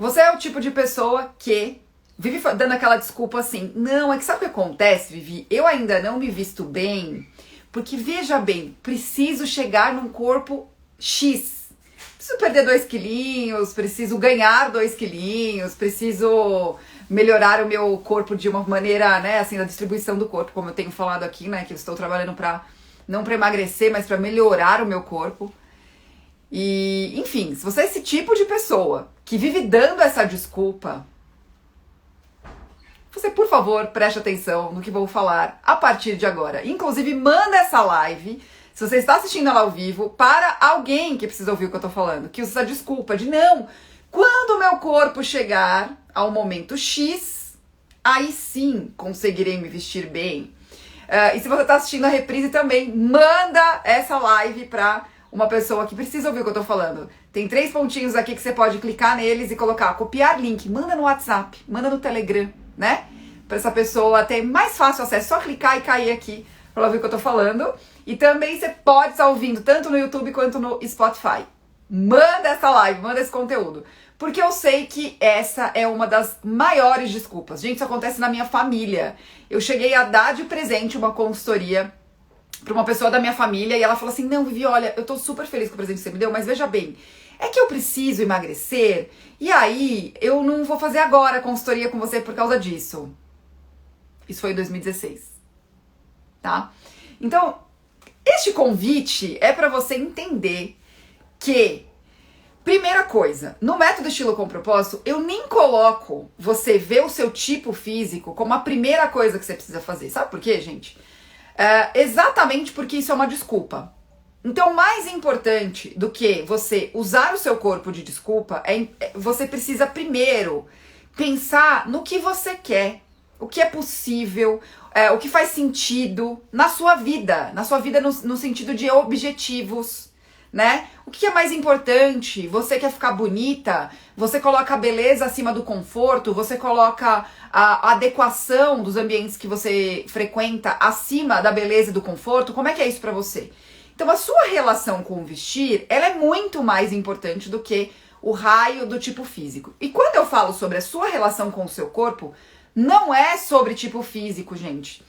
Você é o tipo de pessoa que vive dando aquela desculpa assim, não, é que sabe o que acontece, Vivi? Eu ainda não me visto bem, porque veja bem, preciso chegar num corpo X. Preciso perder 2 quilinhos, preciso ganhar 2 quilinhos, preciso melhorar o meu corpo de uma maneira, né, assim, da distribuição do corpo, como eu tenho falado aqui, né, que eu estou trabalhando não para emagrecer, mas para melhorar o meu corpo. E, enfim, se você é esse tipo de pessoa que vive dando essa desculpa, você, por favor, preste atenção no que vou falar a partir de agora. Inclusive, manda essa live, se você está assistindo ela ao vivo, para alguém que precisa ouvir o que eu tô falando, que usa essa desculpa de não, quando o meu corpo chegar ao momento X, aí sim conseguirei me vestir bem. E se você está assistindo a reprise também, manda essa live para uma pessoa que precisa ouvir o que eu tô falando. Tem 3 pontinhos aqui que você pode clicar neles e colocar, copiar link, manda no WhatsApp, manda no Telegram, né? Para essa pessoa ter mais fácil acesso, só clicar e cair aqui para ouvir o que eu tô falando. E também você pode estar ouvindo tanto no YouTube quanto no Spotify. Manda essa live, manda esse conteúdo. Porque eu sei que essa é uma das maiores desculpas. Gente, isso acontece na minha família. Eu cheguei a dar de presente uma consultoria para uma pessoa da minha família e ela falou assim, não, Vivi, olha, eu tô super feliz com o presente que você me deu, mas veja bem, é que eu preciso emagrecer e aí eu não vou fazer agora a consultoria com você por causa disso. Isso foi em 2016, tá? Então, este convite é para você entender que, primeira coisa, no método Estilo com Propósito, eu nem coloco você ver o seu tipo físico como a primeira coisa que você precisa fazer. Sabe por quê, gente? Exatamente porque isso é uma desculpa. Então, mais importante do que você usar o seu corpo de desculpa, você precisa primeiro pensar no que você quer, o que é possível, o que faz sentido na sua vida no sentido de objetivos, né? O que é mais importante? Você quer ficar bonita? Você coloca a beleza acima do conforto? Você coloca a adequação dos ambientes que você frequenta acima da beleza e do conforto? Como é que é isso pra você? Então a sua relação com o vestir, ela é muito mais importante do que o raio do tipo físico. E quando eu falo sobre a sua relação com o seu corpo, não é sobre tipo físico, gente.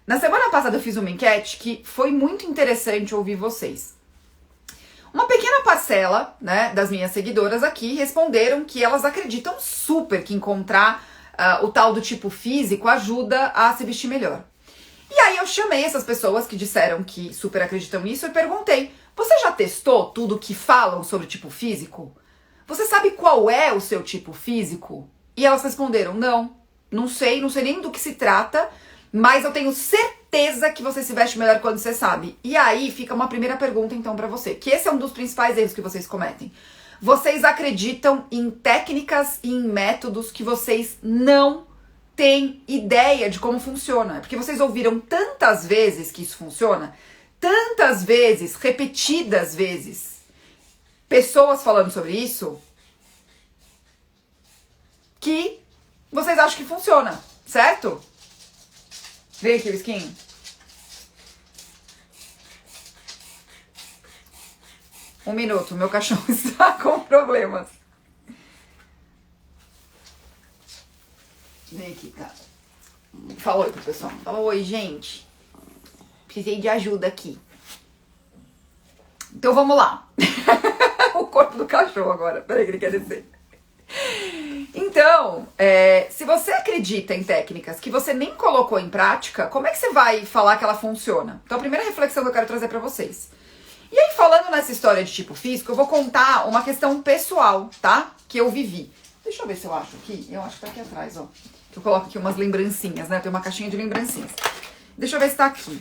Na semana passada eu fiz uma enquete que foi muito interessante ouvir vocês. Uma pequena parcela, né, das minhas seguidoras aqui responderam que elas acreditam super que encontrar o tal do tipo físico ajuda a se vestir melhor. E aí eu chamei essas pessoas que disseram que super acreditam nisso e perguntei, você já testou tudo que falam sobre tipo físico? Você sabe qual é o seu tipo físico? E elas responderam, não sei nem do que se trata, mas eu tenho certeza que você se veste melhor quando você sabe. E aí fica uma primeira pergunta então pra você, que esse é um dos principais erros que vocês cometem. Vocês acreditam em técnicas e em métodos que vocês não têm ideia de como funciona. Porque vocês ouviram tantas vezes que isso funciona, tantas vezes, repetidas vezes, pessoas falando sobre isso, que vocês acham que funciona, certo? Vem aqui o skin. Um minuto, meu cachorro está com problemas. Vem aqui, cara. Fala oi pro pessoal. Fala oi, gente. Precisei de ajuda aqui. Então vamos lá. O corpo do cachorro agora. Peraí que ele quer descer. Então, se você acredita em técnicas que você nem colocou em prática, como é que você vai falar que ela funciona? Então, a primeira reflexão que eu quero trazer pra vocês. E aí, falando nessa história de tipo físico, eu vou contar uma questão pessoal, tá? Que eu vivi. Deixa eu ver se eu acho aqui. Eu acho que tá aqui atrás, ó. Eu coloco aqui umas lembrancinhas, né? Tem uma caixinha de lembrancinhas. Deixa eu ver se tá aqui.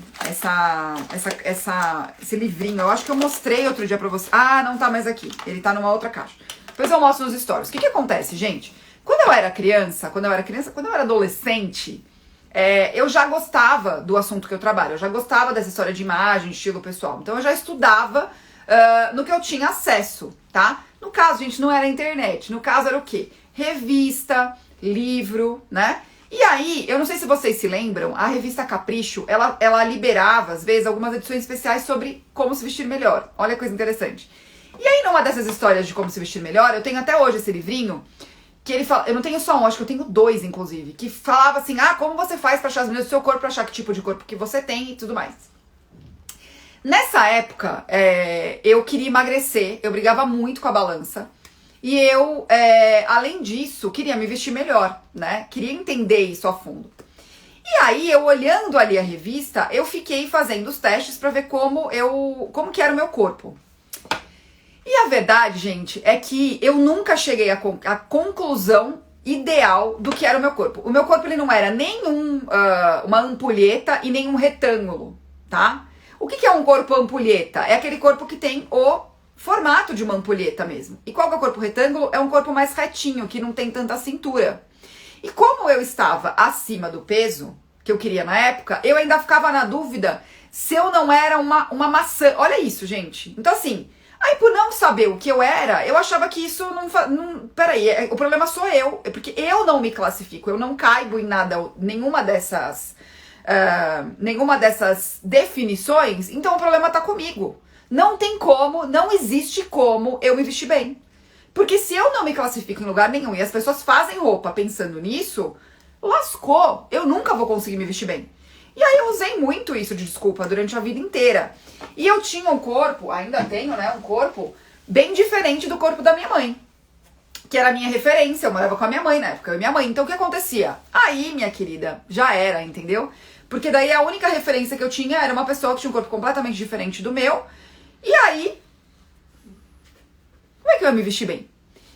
Esse livrinho. Eu acho que eu mostrei outro dia pra você. Ah, não tá mais aqui. Ele tá numa outra caixa. Depois eu mostro nos stories. O que acontece, gente? Quando eu era adolescente, eu já gostava do assunto que eu trabalho. Eu já gostava dessa história de imagem, estilo pessoal. Então eu já estudava no que eu tinha acesso, tá? No caso, gente, não era internet. No caso era o quê? Revista, livro, né? E aí, eu não sei se vocês se lembram, a revista Capricho, ela liberava, às vezes, algumas edições especiais sobre como se vestir melhor. Olha que coisa interessante. E aí, numa dessas histórias de como se vestir melhor, eu tenho até hoje esse livrinho, que ele fala, eu não tenho só um, acho que eu tenho dois, inclusive, que falava assim, como você faz pra achar as meninas do seu corpo, pra achar que tipo de corpo que você tem e tudo mais. Nessa época, eu queria emagrecer, eu brigava muito com a balança, e eu, além disso, queria me vestir melhor, né? Queria entender isso a fundo. E aí, eu olhando ali a revista, eu fiquei fazendo os testes pra ver como que era o meu corpo. E a verdade, gente, é que eu nunca cheguei à conclusão ideal do que era o meu corpo. O meu corpo, ele não era nem uma ampulheta e nem um retângulo, tá? O que é um corpo ampulheta? É aquele corpo que tem o formato de uma ampulheta mesmo. E qual que é o corpo retângulo? É um corpo mais retinho, que não tem tanta cintura. E como eu estava acima do peso que eu queria na época, eu ainda ficava na dúvida se eu não era uma maçã. Olha isso, gente. Então, assim, aí por não saber o que eu era, eu achava que isso não peraí, o problema sou eu. Porque eu não me classifico, eu não caibo em nada, nenhuma dessas definições, então o problema tá comigo. Não tem como, não existe como eu me vestir bem. Porque se eu não me classifico em lugar nenhum e as pessoas fazem roupa pensando nisso, lascou, eu nunca vou conseguir me vestir bem. E aí eu usei muito isso de desculpa durante a vida inteira. E eu tinha um corpo, ainda tenho, né, um corpo bem diferente do corpo da minha mãe, que era a minha referência, eu morava com a minha mãe na época, eu e minha mãe. Então o que acontecia? Aí, minha querida, já era, entendeu? Porque daí a única referência que eu tinha era uma pessoa que tinha um corpo completamente diferente do meu. E aí, como é que eu ia me vestir bem?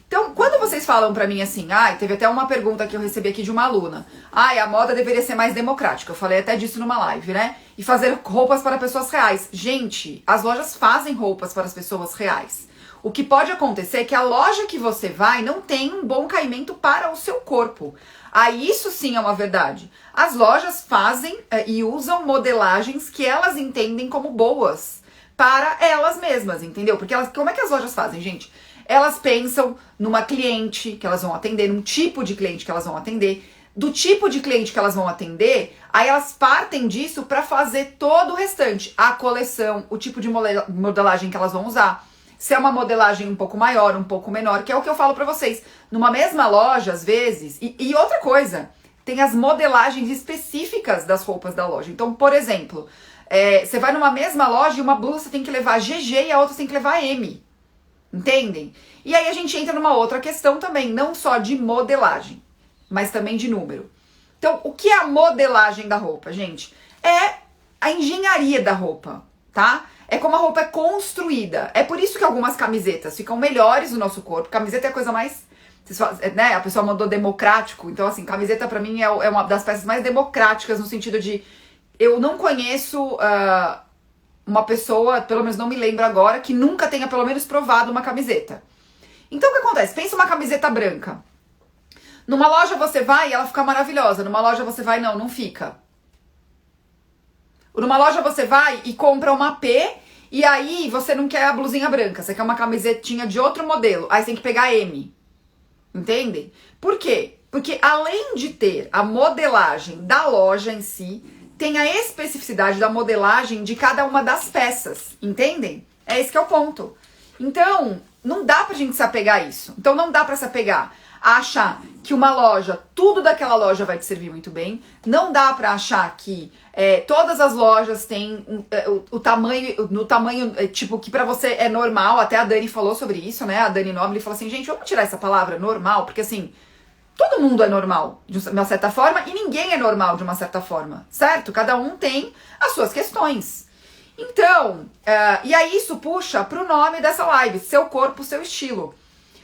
Então, quando vocês falam pra mim assim, teve até uma pergunta que eu recebi aqui de uma aluna. A moda deveria ser mais democrática. Eu falei até disso numa live, né? E fazer roupas para pessoas reais. Gente, as lojas fazem roupas para as pessoas reais. O que pode acontecer é que a loja que você vai não tem um bom caimento para o seu corpo. Aí isso sim é uma verdade. As lojas fazem e usam modelagens que elas entendem como boas para elas mesmas, entendeu? Porque como é que as lojas fazem, gente? Elas pensam numa cliente que elas vão atender, num tipo de cliente que elas vão atender, do tipo de cliente que elas vão atender, aí elas partem disso para fazer todo o restante, a coleção, o tipo de modelagem que elas vão usar. Se é uma modelagem um pouco maior, um pouco menor, que é o que eu falo pra vocês. Numa mesma loja, às vezes, e outra coisa, tem as modelagens específicas das roupas da loja. Então, por exemplo, você vai numa mesma loja e uma blusa você tem que levar GG e a outra você tem que levar M. Entendem? E aí a gente entra numa outra questão também, não só de modelagem, mas também de número. Então, o que é a modelagem da roupa, gente? É a engenharia da roupa, tá? É como a roupa é construída. É por isso que algumas camisetas ficam melhores no nosso corpo. Camiseta é a coisa mais, né? A pessoa mandou democrático. Então, assim, camiseta pra mim é uma das peças mais democráticas no sentido de... Eu não conheço uma pessoa, pelo menos não me lembro agora, que nunca tenha pelo menos provado uma camiseta. Então, o que acontece? Pensa uma camiseta branca. Numa loja você vai e ela fica maravilhosa. Numa loja você vai, não fica. Numa loja você vai e compra uma P e aí você não quer a blusinha branca, você quer uma camisetinha de outro modelo, aí você tem que pegar M. Entendem? Por quê? Porque além de ter a modelagem da loja em si, tem a especificidade da modelagem de cada uma das peças. Entendem? É esse que é o ponto. Então, não dá pra gente se apegar a isso. Então não dá pra se apegar a achar que uma loja, tudo daquela loja vai te servir muito bem. Não dá pra achar que todas as lojas têm o tamanho, no tamanho, tipo, que pra você é normal. Até a Dani falou sobre isso, né? A Dani Nobre falou assim, gente, vamos tirar essa palavra normal, porque assim, todo mundo é normal de uma certa forma e ninguém é normal de uma certa forma, certo? Cada um tem as suas questões. Então, e aí isso puxa pro nome dessa live, Seu Corpo, Seu Estilo.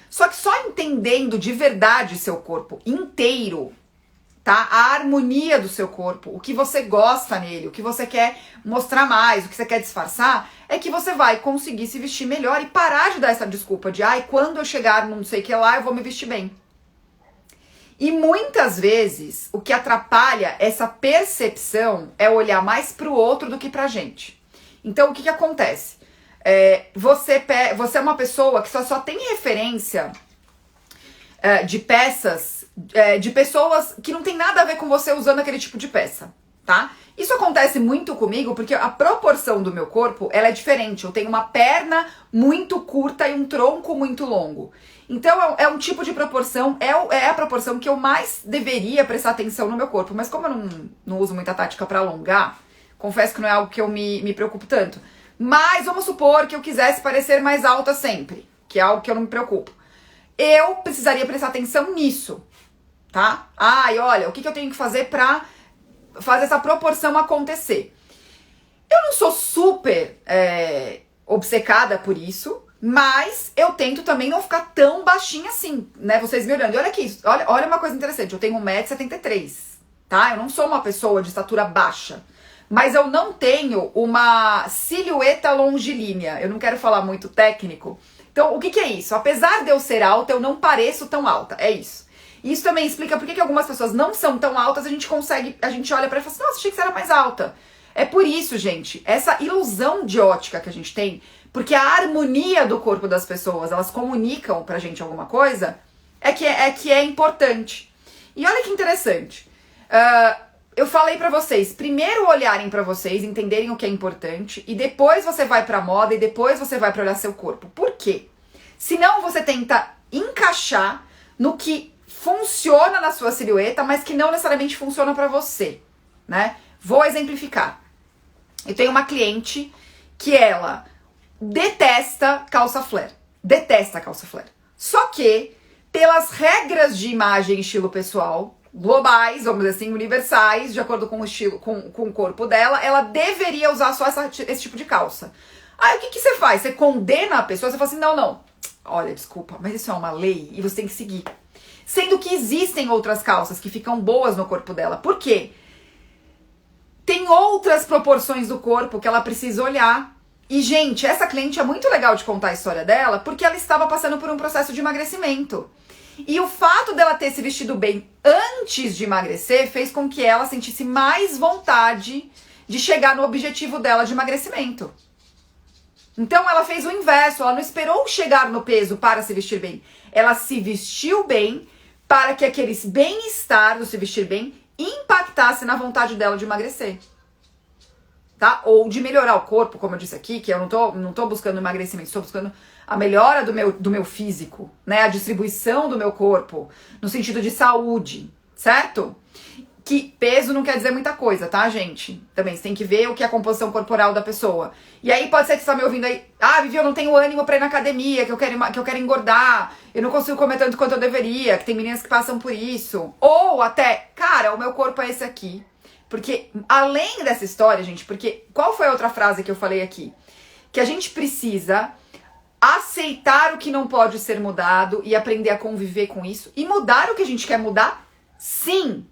Só que só entendendo de verdade seu corpo inteiro, tá? A harmonia do seu corpo, o que você gosta nele, o que você quer mostrar mais, o que você quer disfarçar, é que você vai conseguir se vestir melhor e parar de dar essa desculpa de quando eu chegar não sei o que lá, eu vou me vestir bem. E muitas vezes, o que atrapalha essa percepção é olhar mais pro outro do que pra gente. Então, o que acontece? Você é uma pessoa que só tem referência de peças, de pessoas que não tem nada a ver com você usando aquele tipo de peça. tá? Isso acontece muito comigo porque a proporção do meu corpo, ela é diferente. Eu tenho uma perna muito curta e um tronco muito longo. Então é um tipo de proporção, é a proporção que eu mais deveria prestar atenção no meu corpo. Mas como eu não uso muita tática pra alongar, confesso que não é algo que eu me preocupo tanto. Mas vamos supor que eu quisesse parecer mais alta sempre, que é algo que eu não me preocupo. Eu precisaria prestar atenção nisso, tá? E olha, o que eu tenho que fazer pra fazer essa proporção acontecer? Eu não sou super obcecada por isso, mas eu tento também não ficar tão baixinha assim, né? Vocês me olhando. E olha aqui, olha uma coisa interessante. Eu tenho 1,73 m, tá? Eu não sou uma pessoa de estatura baixa, mas eu não tenho uma silhueta longilínea. Eu não quero falar muito técnico. Então, o que é isso? Apesar de eu ser alta, eu não pareço tão alta. É isso. Isso também explica por que algumas pessoas não são tão altas, a gente olha pra ela e fala assim, nossa, achei que você era mais alta. É por isso, gente, essa ilusão de ótica que a gente tem, porque a harmonia do corpo das pessoas, elas comunicam pra gente alguma coisa, é que é importante. E olha que interessante. Eu falei pra vocês, primeiro olharem pra vocês, entenderem o que é importante, e depois você vai pra moda, e depois você vai pra olhar seu corpo. Por quê? Senão você tenta encaixar no que funciona na sua silhueta, mas que não necessariamente funciona pra você, né? Vou exemplificar. Eu tenho uma cliente que ela detesta calça flare. Detesta calça flare. Só que, pelas regras de imagem e estilo pessoal, globais, vamos dizer assim, universais, de acordo com o estilo, com o corpo dela, ela deveria usar só esse tipo de calça. Aí o que você faz? Você condena a pessoa, você fala assim, não, olha, desculpa, mas isso é uma lei e você tem que seguir. Sendo que existem outras calças que ficam boas no corpo dela. Por quê? Tem outras proporções do corpo que ela precisa olhar. E, gente, essa cliente é muito legal de contar a história dela porque ela estava passando por um processo de emagrecimento. E o fato dela ter se vestido bem antes de emagrecer fez com que ela sentisse mais vontade de chegar no objetivo dela de emagrecimento. Então ela fez o inverso, ela não esperou chegar no peso para se vestir bem. Ela se vestiu bem para que aquele bem-estar do se vestir bem impactasse na vontade dela de emagrecer. Tá? Ou de melhorar o corpo, como eu disse aqui, que eu não tô buscando emagrecimento, estou buscando a melhora do meu físico, né? A distribuição do meu corpo, no sentido de saúde, certo? Que peso não quer dizer muita coisa, tá, gente? Também, você tem que ver o que é a composição corporal da pessoa. E aí pode ser que você tá me ouvindo aí, Vivi, eu não tenho ânimo pra ir na academia, que eu quero engordar, eu não consigo comer tanto quanto eu deveria, que tem meninas que passam por isso. Ou até, cara, o meu corpo é esse aqui. Porque, além dessa história, gente, porque qual foi a outra frase que eu falei aqui? Que a gente precisa aceitar o que não pode ser mudado e aprender a conviver com isso. E mudar o que a gente quer mudar, sim.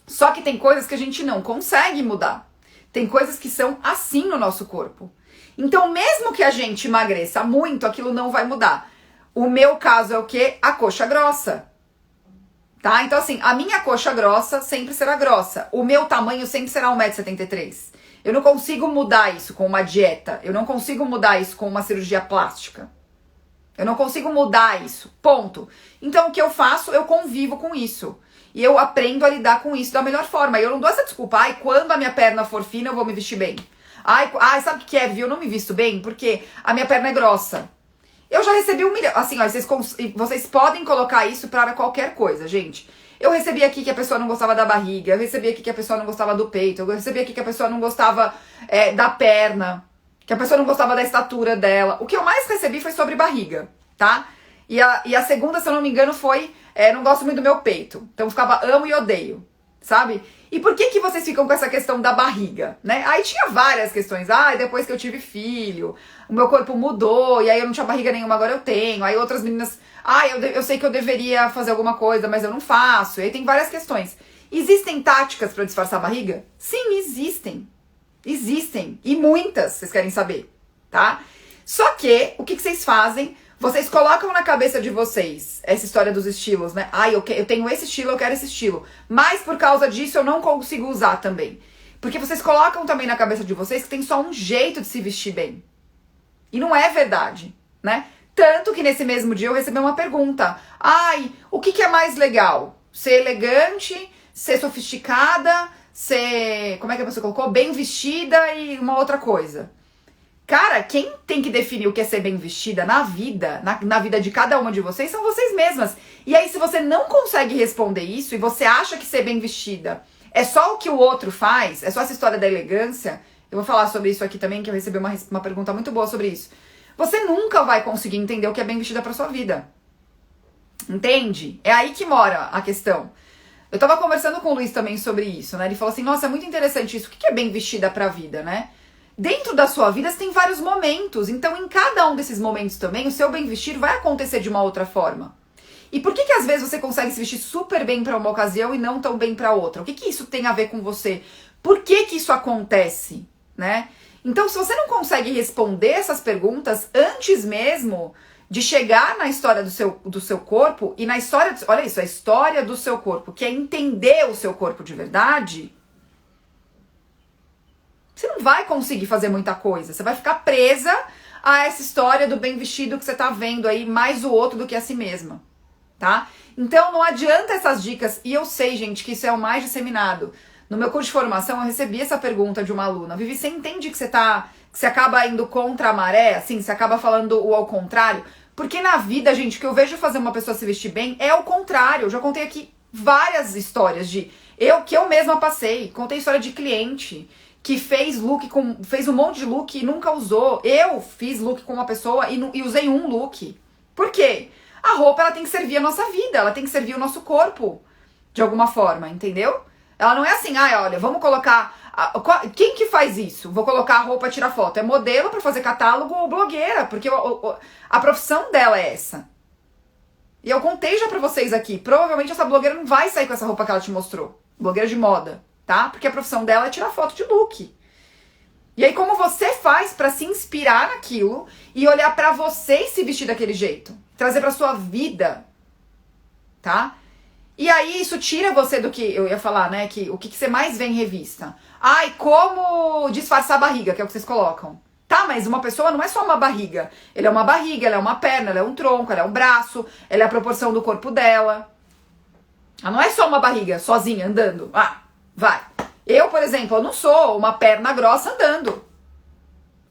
Só que tem coisas que a gente não consegue mudar. Tem coisas que são assim no nosso corpo. Então, mesmo que a gente emagreça muito, aquilo não vai mudar. O meu caso é o quê? A coxa grossa. Tá? Então, assim, a minha coxa grossa sempre será grossa. O meu tamanho sempre será 1,73 m. Eu não consigo mudar isso com uma dieta. Eu não consigo mudar isso com uma cirurgia plástica. Eu não consigo mudar isso. Ponto. Então, o que eu faço? Eu convivo com isso. E eu aprendo a lidar com isso da melhor forma. E eu não dou essa desculpa. Quando a minha perna for fina, eu vou me vestir bem. Sabe o que é, Vivi? Eu não me visto bem porque a minha perna é grossa. Eu já recebi 1 milhão. Assim, ó, vocês podem colocar isso para qualquer coisa, gente. Eu recebi aqui que a pessoa não gostava da barriga. Eu recebi aqui que a pessoa não gostava do peito. Eu recebi aqui que a pessoa não gostava da perna. Que a pessoa não gostava da estatura dela. O que eu mais recebi foi sobre barriga, tá? E a segunda, se eu não me engano, foi... não gosto muito do meu peito. Então ficava amo e odeio, sabe? E por que vocês ficam com essa questão da barriga, né? Aí tinha várias questões. Depois que eu tive filho, o meu corpo mudou, e aí eu não tinha barriga nenhuma, agora eu tenho. Aí outras meninas, eu sei que eu deveria fazer alguma coisa, mas eu não faço. E aí tem várias questões. Existem táticas para disfarçar a barriga? Sim, existem. Existem. E muitas, vocês querem saber, tá? Só que, o que vocês fazem? Vocês colocam na cabeça de vocês essa história dos estilos, né? Eu tenho esse estilo, eu quero esse estilo. Mas por causa disso eu não consigo usar também. Porque vocês colocam também na cabeça de vocês que tem só um jeito de se vestir bem. E não é verdade, né? Tanto que nesse mesmo dia eu recebi uma pergunta. O que é mais legal? Ser elegante, ser sofisticada, ser, como é que a pessoa colocou? Bem vestida e uma outra coisa. Cara, quem tem que definir o que é ser bem vestida na vida, na vida de cada uma de vocês, são vocês mesmas. E aí, se você não consegue responder isso e você acha que ser bem vestida é só o que o outro faz, é só essa história da elegância, eu vou falar sobre isso aqui também, que eu recebi uma pergunta muito boa sobre isso. Você nunca vai conseguir entender o que é bem vestida pra sua vida. Entende? É aí que mora a questão. Eu tava conversando com o Luiz também sobre isso, né? Ele falou assim, nossa, é muito interessante isso. O que é bem vestida pra vida, né? Dentro da sua vida você tem vários momentos, então em cada um desses momentos também o seu bem vestir vai acontecer de uma outra forma. E por que às vezes você consegue se vestir super bem para uma ocasião e não tão bem para outra? O que isso tem a ver com você? Por que isso acontece, né? Então se você não consegue responder essas perguntas antes mesmo de chegar na história do seu corpo e na história, olha isso, a história do seu corpo, que é entender o seu corpo de verdade, você não vai conseguir fazer muita coisa. Você vai ficar presa a essa história do bem vestido que você tá vendo aí, mais o outro do que a si mesma, tá? Então não adianta essas dicas. E eu sei, gente, que isso é o mais disseminado. No meu curso de formação eu recebi essa pergunta de uma aluna. Vivi, você entende que você acaba indo contra a maré? Assim, você acaba falando o ao contrário? Porque na vida, gente, o que eu vejo fazer uma pessoa se vestir bem é o contrário. Eu já contei aqui várias histórias que eu mesma passei. Contei história de cliente que fez um monte de look e nunca usou. Eu fiz look com uma pessoa e usei um look. Por quê? A roupa, ela tem que servir a nossa vida, ela tem que servir o nosso corpo, de alguma forma, entendeu? Ela não é assim, olha, vamos colocar... Quem que faz isso? Vou colocar a roupa e tirar foto. É modelo pra fazer catálogo ou blogueira, porque a profissão dela é essa. E eu contei já pra vocês aqui, provavelmente essa blogueira não vai sair com essa roupa que ela te mostrou. Blogueira de moda. Tá? Porque a profissão dela é tirar foto de look. E aí como você faz pra se inspirar naquilo e olhar pra você e se vestir daquele jeito? Trazer pra sua vida, tá? E aí isso tira você do que eu ia falar, né? Que o que você mais vê em revista? Como disfarçar a barriga, que é o que vocês colocam. Tá, mas uma pessoa não é só uma barriga. Ela é uma barriga, ela é uma perna, ela é um tronco, ela é um braço, ela é a proporção do corpo dela. Ela não é só uma barriga sozinha andando. Vai. Eu, por exemplo, eu não sou uma perna grossa andando.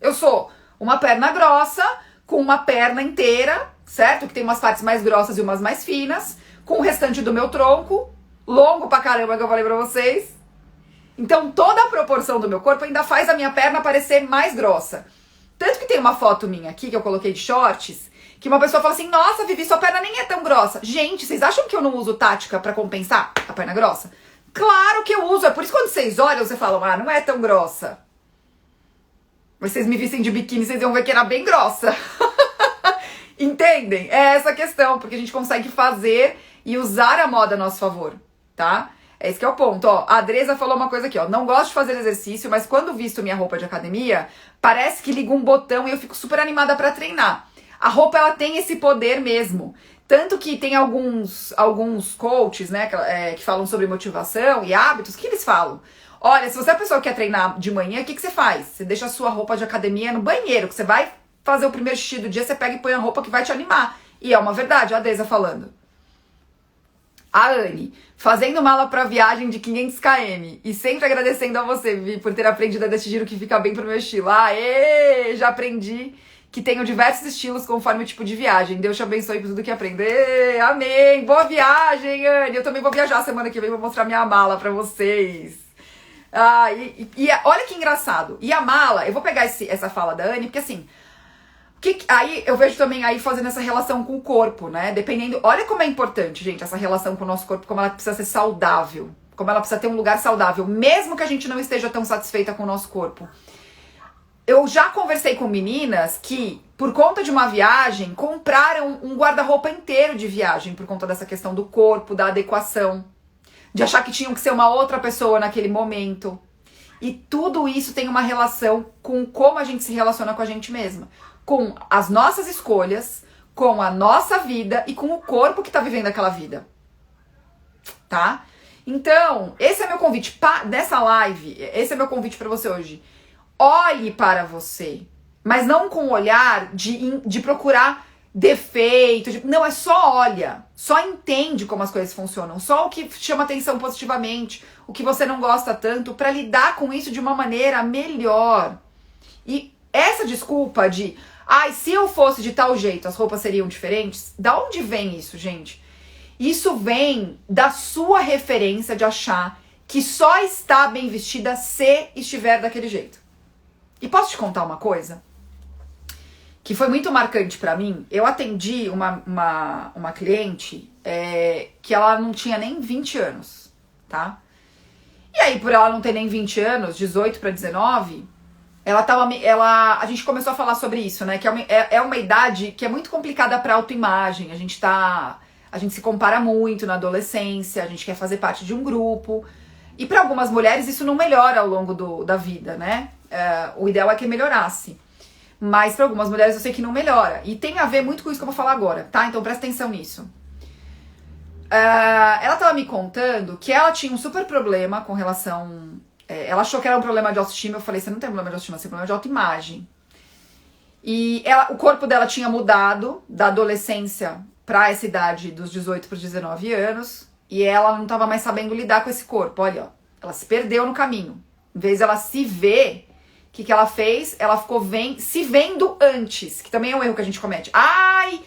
Eu sou uma perna grossa com uma perna inteira, certo? Que tem umas partes mais grossas e umas mais finas, com o restante do meu tronco, longo pra caramba que eu falei pra vocês. Então toda a proporção do meu corpo ainda faz a minha perna parecer mais grossa. Tanto que tem uma foto minha aqui que eu coloquei de shorts, que uma pessoa fala assim, nossa, Vivi, sua perna nem é tão grossa. Gente, vocês acham que eu não uso tática pra compensar a perna grossa? Claro que eu uso, é por isso que quando vocês olham, você fala, não é tão grossa. Mas vocês me vissem de biquíni, vocês iam ver que era bem grossa. Entendem? É essa a questão, porque a gente consegue fazer e usar a moda a nosso favor, tá? Esse que é o ponto, ó. A Adresa falou uma coisa aqui, ó. Não gosto de fazer exercício, mas quando visto minha roupa de academia, parece que liga um botão e eu fico super animada pra treinar. A roupa, ela tem esse poder mesmo. Tanto que tem alguns coaches, né, que falam sobre motivação e hábitos, que eles falam? Olha, se você é a pessoa que quer treinar de manhã, o que você faz? Você deixa a sua roupa de academia no banheiro, que você vai fazer o primeiro xixi do dia, você pega e põe a roupa que vai te animar. E é uma verdade, a Adesa falando. A Anne, fazendo mala pra viagem de 500 km e sempre agradecendo a você, Vivi, por ter aprendido a desse giro que fica bem pro meu estilo. Já aprendi que tenho diversos estilos conforme o tipo de viagem. Deus te abençoe por tudo que aprendo. Amém! Boa viagem, Anne! Eu também vou viajar semana que vem, vou mostrar minha mala pra vocês. Olha que engraçado. E a mala, eu vou pegar essa fala da Anne, porque assim, aí eu vejo também aí fazendo essa relação com o corpo, né? Dependendo, olha como é importante, gente, essa relação com o nosso corpo, como ela precisa ser saudável, como ela precisa ter um lugar saudável, mesmo que a gente não esteja tão satisfeita com o nosso corpo. Eu já conversei com meninas que, por conta de uma viagem, compraram um guarda-roupa inteiro de viagem, por conta dessa questão do corpo, da adequação, de achar que tinham que ser uma outra pessoa naquele momento. E tudo isso tem uma relação com como a gente se relaciona com a gente mesma, com as nossas escolhas, com a nossa vida e com o corpo que tá vivendo aquela vida. Tá? Então, esse é meu convite nessa live, esse é meu convite pra você hoje. Olhe para você, mas não com o olhar de procurar defeito. Não, é só olha, só entende como as coisas funcionam, só o que chama atenção positivamente, o que você não gosta tanto, pra lidar com isso de uma maneira melhor. E essa desculpa de, ai, se eu fosse de tal jeito, as roupas seriam diferentes, da onde vem isso, gente? Isso vem da sua referência de achar que só está bem vestida se estiver daquele jeito. E posso te contar uma coisa? Que foi muito marcante pra mim. Eu atendi uma cliente que ela não tinha nem 20 anos, tá? E aí, por ela não ter nem 20 anos, 18 para 19, a gente começou a falar sobre isso, né? Que é uma idade que é muito complicada pra autoimagem. A gente se compara muito na adolescência, a gente quer fazer parte de um grupo. E para algumas mulheres isso não melhora ao longo da vida, né? O ideal é que melhorasse. Mas para algumas mulheres eu sei que não melhora. E tem a ver muito com isso que eu vou falar agora, tá? Então presta atenção nisso. Ela tava me contando que ela tinha um super problema com relação... ela achou que era um problema de autoestima. Eu falei, você não tem problema de autoestima, você tem problema de autoimagem. E o corpo dela tinha mudado da adolescência para essa idade dos 18 para os 19 anos. E ela não tava mais sabendo lidar com esse corpo. Olha, ó, ela se perdeu no caminho. Em vez de ela se ver... O que ela fez? Ela ficou se vendo antes, que também é um erro que a gente comete. Ai,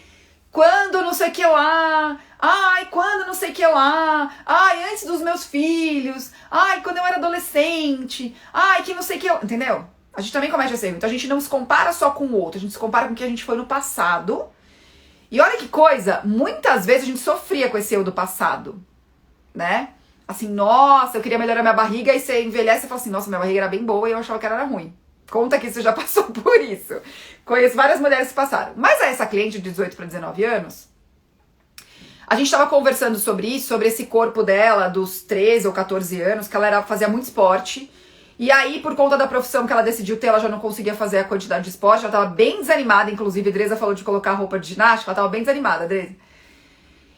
quando não sei o que lá. Ai, quando não sei o que lá. Ai, antes dos meus filhos. Ai, quando eu era adolescente. Ai, que não sei o que lá. Entendeu? A gente também comete esse erro. Então a gente não se compara só com o outro, a gente se compara com o que a gente foi no passado. E olha que coisa, muitas vezes a gente sofria com esse erro do passado, né? Assim, nossa, eu queria melhorar minha barriga, e você envelhece e fala assim, nossa, minha barriga era bem boa e eu achava que ela era ruim. Conta que você já passou por isso. Conheço várias mulheres que passaram. Mas essa cliente de 18 para 19 anos, a gente tava conversando sobre isso, sobre esse corpo dela dos 13 ou 14 anos, que ela fazia muito esporte. E aí, por conta da profissão que ela decidiu ter, ela já não conseguia fazer a quantidade de esporte, ela tava bem desanimada, inclusive a Dresa falou de colocar roupa de ginástica, ela tava bem desanimada, Dresa.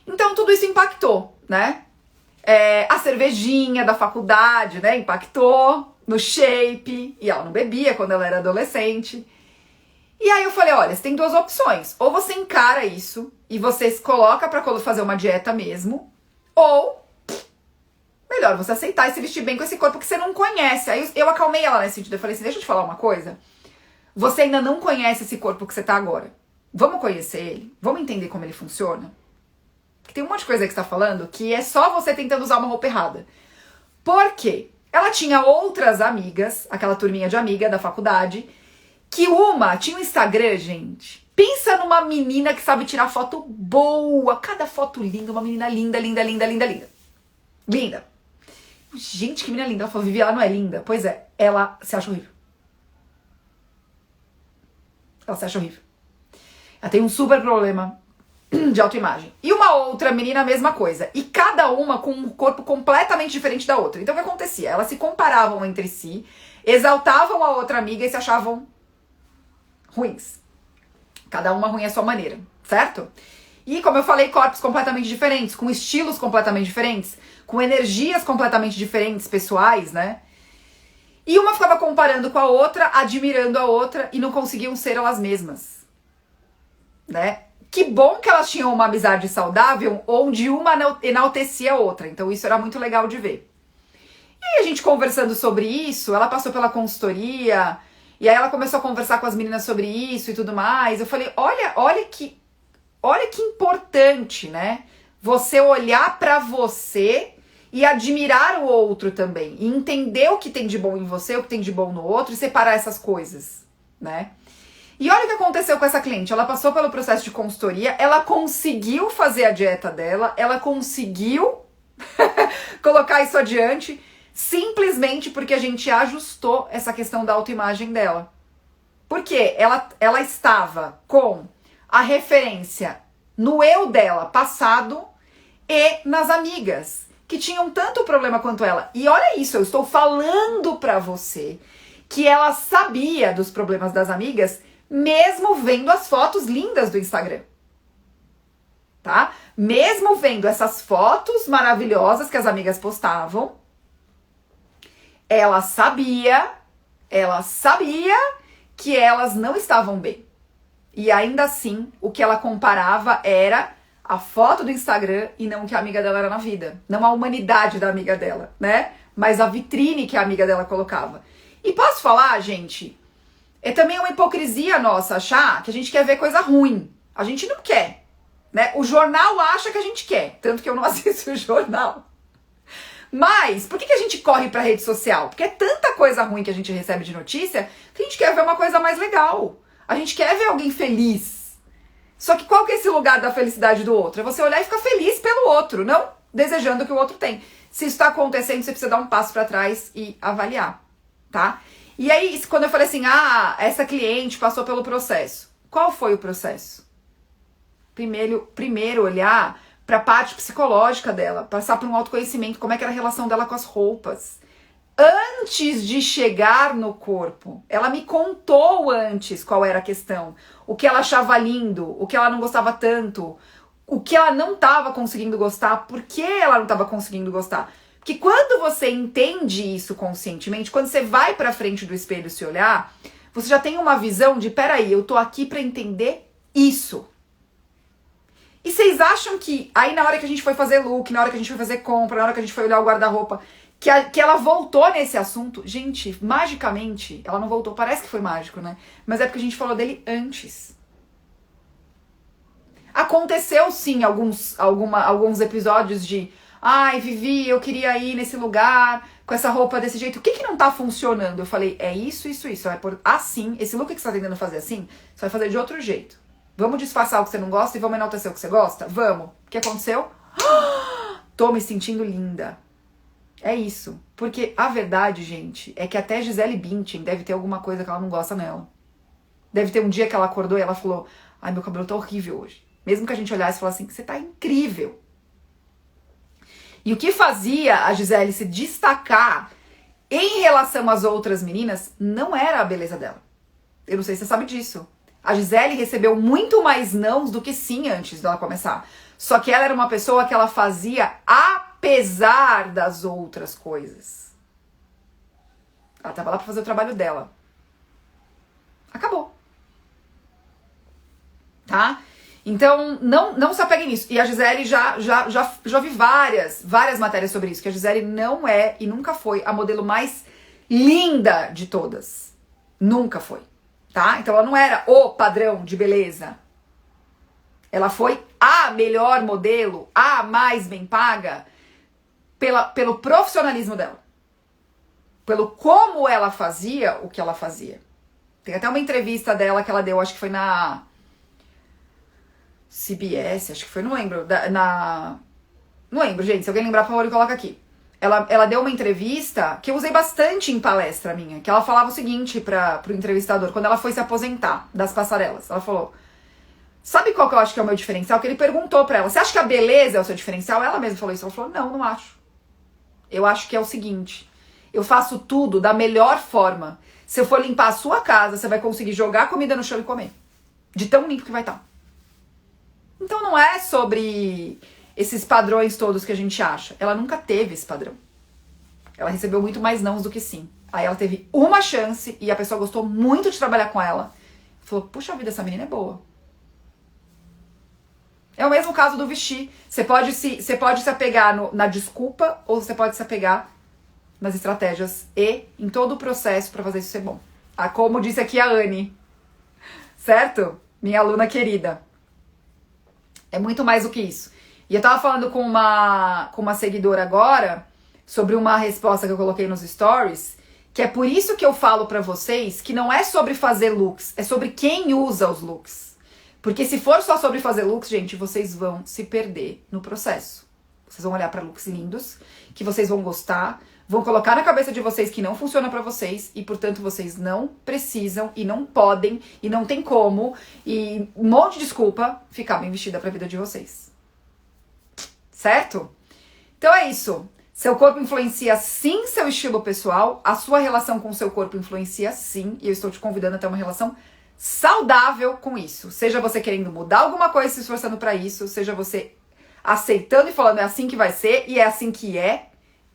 Então tudo isso impactou, né? A cervejinha da faculdade, né, impactou no shape, e ela não bebia quando ela era adolescente. E aí eu falei, olha, você tem duas opções, ou você encara isso e você se coloca pra fazer uma dieta mesmo, ou melhor você aceitar e se vestir bem com esse corpo que você não conhece. Aí eu acalmei ela nesse sentido, eu falei assim, deixa eu te falar uma coisa, você ainda não conhece esse corpo que você tá agora, vamos conhecer ele, vamos entender como ele funciona. Tem um monte de coisa aí que você tá falando que é só você tentando usar uma roupa errada. Por quê? Ela tinha outras amigas, aquela turminha de amiga da faculdade, que uma tinha um Instagram, gente. Pensa numa menina que sabe tirar foto boa, cada foto linda, uma menina linda, linda, linda, linda, linda. Linda. Gente, que menina linda. Ela falou, Vivi, ela não é linda. Pois é, ela se acha horrível. Ela se acha horrível. Ela tem um super problema de autoimagem. E uma outra menina, a mesma coisa. E cada uma com um corpo completamente diferente da outra. Então o que acontecia? Elas se comparavam entre si, exaltavam a outra amiga e se achavam ruins. Cada uma ruim à sua maneira, certo? E como eu falei, corpos completamente diferentes, com estilos completamente diferentes, com energias completamente diferentes, pessoais, né? E uma ficava comparando com a outra, admirando a outra e não conseguiam ser elas mesmas, né? Que bom que elas tinham uma amizade saudável, onde uma enaltecia a outra. Então isso era muito legal de ver. E aí a gente conversando sobre isso, ela passou pela consultoria, e aí ela começou a conversar com as meninas sobre isso e tudo mais. Eu falei, olha que importante, né? Você olhar pra você e admirar o outro também. E entender o que tem de bom em você, o que tem de bom no outro, e separar essas coisas, né? E olha o que aconteceu com essa cliente. Ela passou pelo processo de consultoria, ela conseguiu fazer a dieta dela, ela conseguiu colocar isso adiante, simplesmente porque a gente ajustou essa questão da autoimagem dela. Porque ela estava com a referência no eu dela passado e nas amigas, que tinham tanto problema quanto ela. E olha isso, eu estou falando pra você que ela sabia dos problemas das amigas, mesmo vendo as fotos lindas do Instagram, tá? Mesmo vendo essas fotos maravilhosas que as amigas postavam, ela sabia que elas não estavam bem. E ainda assim, o que ela comparava era a foto do Instagram e não o que a amiga dela era na vida. Não a humanidade da amiga dela, né? Mas a vitrine que a amiga dela colocava. E posso falar, gente, é também uma hipocrisia nossa achar que a gente quer ver coisa ruim. A gente não quer, né? O jornal acha que a gente quer, tanto que eu não assisto o jornal. Mas, por que a gente corre pra rede social? Porque é tanta coisa ruim que a gente recebe de notícia que a gente quer ver uma coisa mais legal. A gente quer ver alguém feliz. Só que qual que é esse lugar da felicidade do outro? É você olhar e ficar feliz pelo outro, não desejando o que o outro tem. Se isso está acontecendo, você precisa dar um passo para trás e avaliar, tá? E aí, quando eu falei assim, essa cliente passou pelo processo. Qual foi o processo? Primeiro olhar para a parte psicológica dela, passar por um autoconhecimento, como é que era a relação dela com as roupas. Antes de chegar no corpo, ela me contou antes qual era a questão, o que ela achava lindo, o que ela não gostava tanto, o que ela não estava conseguindo gostar, por que ela não estava conseguindo gostar. Porque quando você entende isso conscientemente, quando você vai pra frente do espelho se olhar, você já tem uma visão de, peraí, eu tô aqui pra entender isso. E vocês acham que aí na hora que a gente foi fazer look, na hora que a gente foi fazer compra, na hora que a gente foi olhar o guarda-roupa, que ela voltou nesse assunto? Gente, magicamente, ela não voltou, parece que foi mágico, né? Mas é porque a gente falou dele antes. Aconteceu sim alguns episódios de ai, Vivi, eu queria ir nesse lugar com essa roupa desse jeito. O que não tá funcionando? Eu falei, é isso. Vai por assim, esse look que você tá tentando fazer assim, você vai fazer de outro jeito. Vamos disfarçar o que você não gosta e vamos enaltecer o que você gosta? Vamos. O que aconteceu? Tô me sentindo linda. É isso. Porque a verdade, gente, é que até Gisele Bündchen deve ter alguma coisa que ela não gosta nela. Deve ter um dia que ela acordou e ela falou, ai, meu cabelo tá horrível hoje. Mesmo que a gente olhasse e falasse assim, você tá incrível. E o que fazia a Gisele se destacar em relação às outras meninas não era a beleza dela. Eu não sei se você sabe disso. A Gisele recebeu muito mais nãos do que sim antes dela começar. Só que ela era uma pessoa que ela fazia apesar das outras coisas. Ela tava lá pra fazer o trabalho dela. Acabou. Tá? Então, não se apeguem nisso. E a Gisele já vi várias matérias sobre isso, que a Gisele não é e nunca foi a modelo mais linda de todas. Nunca foi, tá? Então ela não era o padrão de beleza. Ela foi a melhor modelo, a mais bem paga, pelo profissionalismo dela. Pelo como ela fazia o que ela fazia. Tem até uma entrevista dela que ela deu, acho que foi na CBS, acho que foi, não lembro. Não lembro, gente. Se alguém lembrar, por favor, coloca aqui. Ela deu uma entrevista que eu usei bastante em palestra minha, que ela falava o seguinte pro entrevistador, quando ela foi se aposentar das passarelas. Ela falou, sabe qual que eu acho que é o meu diferencial? Que ele perguntou pra ela, você acha que a beleza é o seu diferencial? Ela mesma falou isso. Ela falou, não acho. Eu acho que é o seguinte, eu faço tudo da melhor forma. Se eu for limpar a sua casa, você vai conseguir jogar a comida no chão e comer. De tão limpo que vai estar. Então não é sobre esses padrões todos que a gente acha. Ela nunca teve esse padrão. Ela recebeu muito mais nãos do que sim. Aí ela teve uma chance e a pessoa gostou muito de trabalhar com ela. Falou, puxa vida, essa menina é boa. É o mesmo caso do vestir. Você pode se apegar na desculpa ou você pode se apegar nas estratégias e em todo o processo para fazer isso ser bom. Como disse aqui a Anne. Certo? Minha aluna querida. É muito mais do que isso. E eu tava falando com uma seguidora agora sobre uma resposta que eu coloquei nos stories, que é por isso que eu falo pra vocês que não é sobre fazer looks, é sobre quem usa os looks. Porque se for só sobre fazer looks, gente, vocês vão se perder no processo. Vocês vão olhar pra looks lindos, que vocês vão gostar, vão colocar na cabeça de vocês que não funciona pra vocês e, portanto, vocês não precisam e não podem e não tem como e um monte de desculpa ficar bem vestida pra vida de vocês. Certo? Então é isso. Seu corpo influencia sim seu estilo pessoal, a sua relação com o seu corpo influencia sim, e eu estou te convidando a ter uma relação saudável com isso. Seja você querendo mudar alguma coisa, se esforçando pra isso, seja você aceitando e falando é assim que vai ser e é assim que é,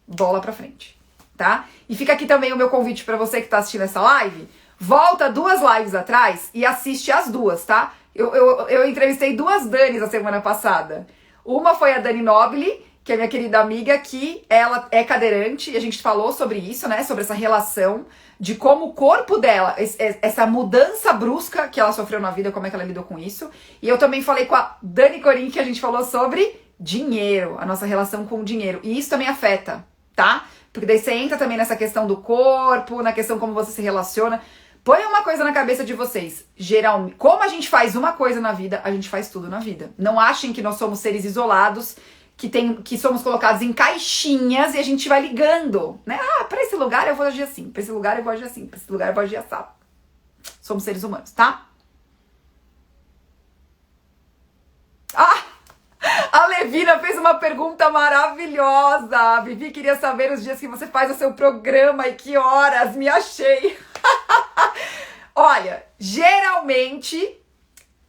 bola pra frente, tá? E fica aqui também o meu convite pra você que tá assistindo essa live, volta 2 lives atrás e assiste as 2, tá? Eu entrevistei 2 Danis a semana passada. Uma foi a Dani Nobili, que é minha querida amiga, que ela é cadeirante, e a gente falou sobre isso, né? Sobre essa relação de como o corpo dela, essa mudança brusca que ela sofreu na vida, como é que ela lidou com isso. E eu também falei com a Dani Corin, que a gente falou sobre dinheiro, a nossa relação com o dinheiro. E isso também afeta, tá? Porque daí você entra também nessa questão do corpo, na questão como você se relaciona. Põe uma coisa na cabeça de vocês. Geralmente, como a gente faz uma coisa na vida, a gente faz tudo na vida. Não achem que nós somos seres isolados, que somos colocados em caixinhas e a gente vai ligando, né? Ah, pra esse lugar eu vou agir assim, pra esse lugar eu vou agir assim, pra esse lugar eu vou agir assim. Somos seres humanos, tá? Ah! A Levina fez uma pergunta maravilhosa. A Vivi queria saber os dias que você faz o seu programa e que horas. Me achei. Olha, geralmente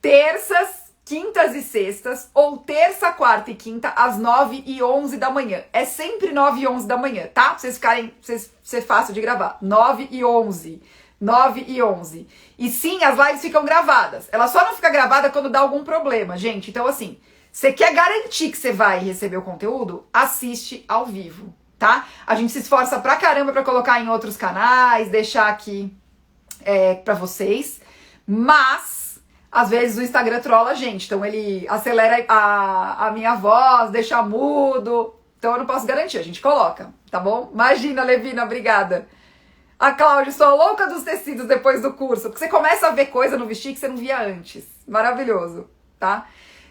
terças, quintas e sextas, ou terça, quarta e quinta, às 9 e 11 da manhã. É sempre 9 e 11 da manhã, tá? Pra vocês ficarem, ser fácil de gravar. 9 e 11. 9 e 11. E sim, as lives ficam gravadas. Ela só não fica gravada quando dá algum problema, gente. Então, assim, você quer garantir que você vai receber o conteúdo? Assiste ao vivo, tá? A gente se esforça pra caramba pra colocar em outros canais, deixar aqui pra vocês, mas às vezes o Instagram trola a gente, então ele acelera a minha voz, deixa mudo, então eu não posso garantir, a gente coloca, tá bom? Imagina, Levina, obrigada. A Cláudia, sou louca dos tecidos depois do curso, porque você começa a ver coisa no vestido que você não via antes, maravilhoso, tá?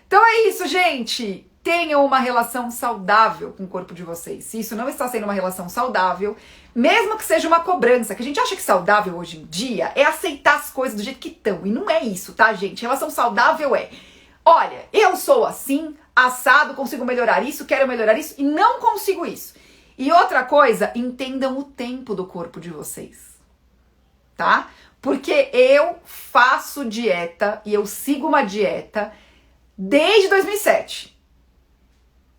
Então é isso, gente. Tenham uma relação saudável com o corpo de vocês. Se isso não está sendo uma relação saudável, mesmo que seja uma cobrança, que a gente acha que saudável hoje em dia é aceitar as coisas do jeito que estão. E não é isso, tá, gente? Relação saudável é, olha, eu sou assim, assado, consigo melhorar isso, quero melhorar isso e não consigo isso. E outra coisa, entendam o tempo do corpo de vocês, tá? Porque eu faço dieta e eu sigo uma dieta desde 2007.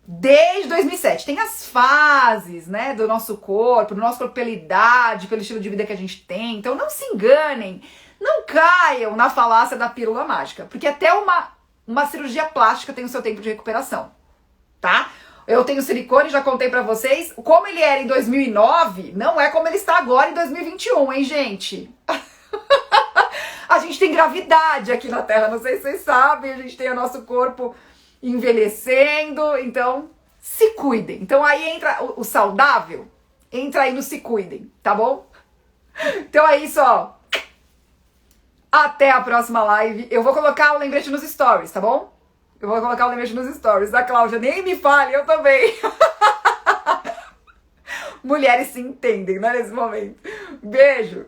Desde 2007. Tem as fases, né, do nosso corpo pela idade, pelo estilo de vida que a gente tem. Então não se enganem, não caiam na falácia da pílula mágica, porque até uma cirurgia plástica tem o seu tempo de recuperação, tá? Eu tenho silicone, já contei pra vocês, como ele era em 2009, não é como ele está agora em 2021, hein, gente? A gente tem gravidade aqui na Terra, não sei se vocês sabem, a gente tem o nosso corpo envelhecendo, então se cuidem. Então aí entra o saudável, entra aí no se cuidem, tá bom? Então é isso, ó. Até a próxima live. Eu vou colocar o lembrete nos stories, tá bom? Eu vou colocar o lembrete nos stories. Da Cláudia, nem me fale, eu também. Mulheres se entendem, né, nesse momento. Beijo.